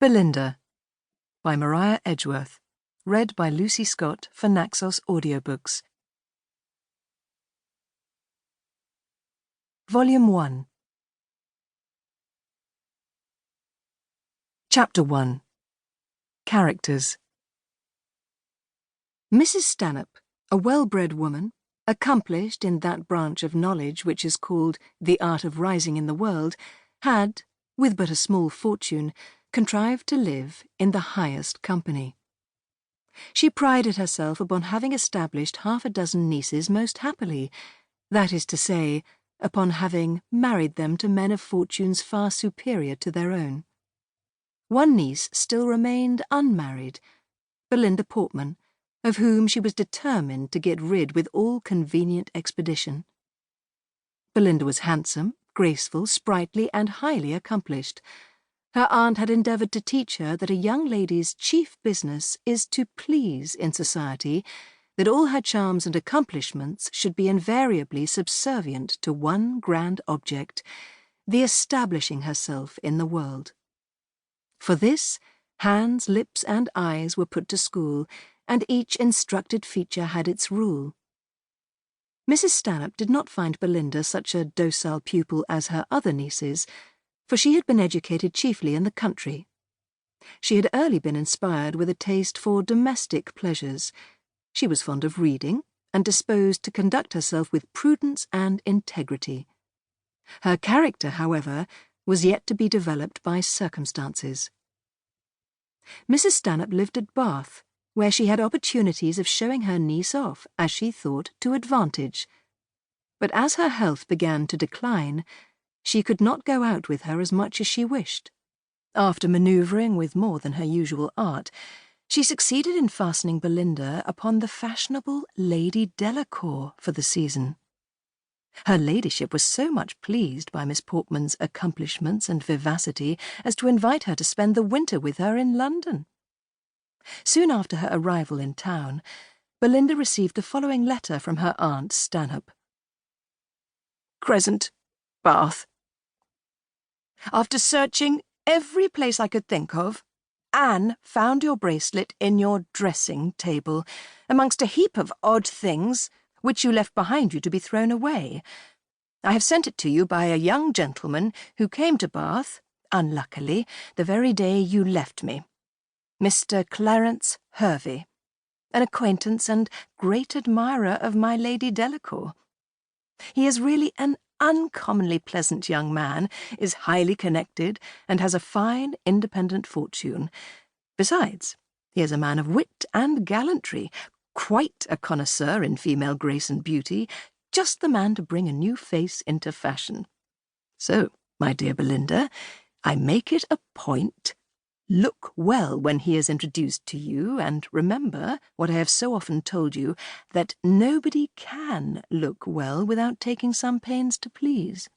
Belinda by Maria Edgeworth. Read by Lucy Scott for Naxos Audiobooks. Volume 1. Chapter 1. Characters. Mrs. Stanhope, a well-bred woman, accomplished in that branch of knowledge which is called the art of rising in the world, had, with but a small fortune, contrived to live in the highest company. She prided herself upon having established half a dozen nieces most happily, that is to say, upon having married them to men of fortunes far superior to their own. One niece still remained unmarried, Belinda Portman, of whom she was determined to get rid with all convenient expedition. Belinda was handsome, graceful, sprightly, and highly accomplished. Her aunt had endeavoured to teach her that a young lady's chief business is to please in society, that all her charms and accomplishments should be invariably subservient to one grand object, the establishing herself in the world. For this, hands, lips, and eyes were put to school, and each instructed feature had its rule. Mrs. Stanhope did not find Belinda such a docile pupil as her other nieces, for she had been educated chiefly in the country. She had early been inspired with a taste for domestic pleasures. She was fond of reading, and disposed to conduct herself with prudence and integrity. Her character, however, was yet to be developed by circumstances. Mrs. Stanhope lived at Bath, where she had opportunities of showing her niece off, as she thought, to advantage. But as her health began to decline, she could not go out with her as much as she wished. After manoeuvring with more than her usual art, she succeeded in fastening Belinda upon the fashionable Lady Delacourt for the season. Her ladyship was so much pleased by Miss Portman's accomplishments and vivacity as to invite her to spend the winter with her in London. Soon after her arrival in town, Belinda received the following letter from her aunt Stanhope. Crescent, Bath. After searching every place I could think of, Anne found your bracelet in your dressing-table, amongst a heap of odd things which you left behind you to be thrown away. I have sent it to you by a young gentleman who came to Bath, unluckily, the very day you left me, Mr. Clarence Hervey, an acquaintance and great admirer of my Lady Delacourt. He is really an uncommonly pleasant young man, is highly connected, and has a fine independent fortune. Besides, he is a man of wit and gallantry, quite a connoisseur in female grace and beauty, just the man to bring a new face into fashion. So, my dear Belinda, I make it a point, look well when he is introduced to you, and remember what I have so often told you, that nobody can look well without taking some pains to please.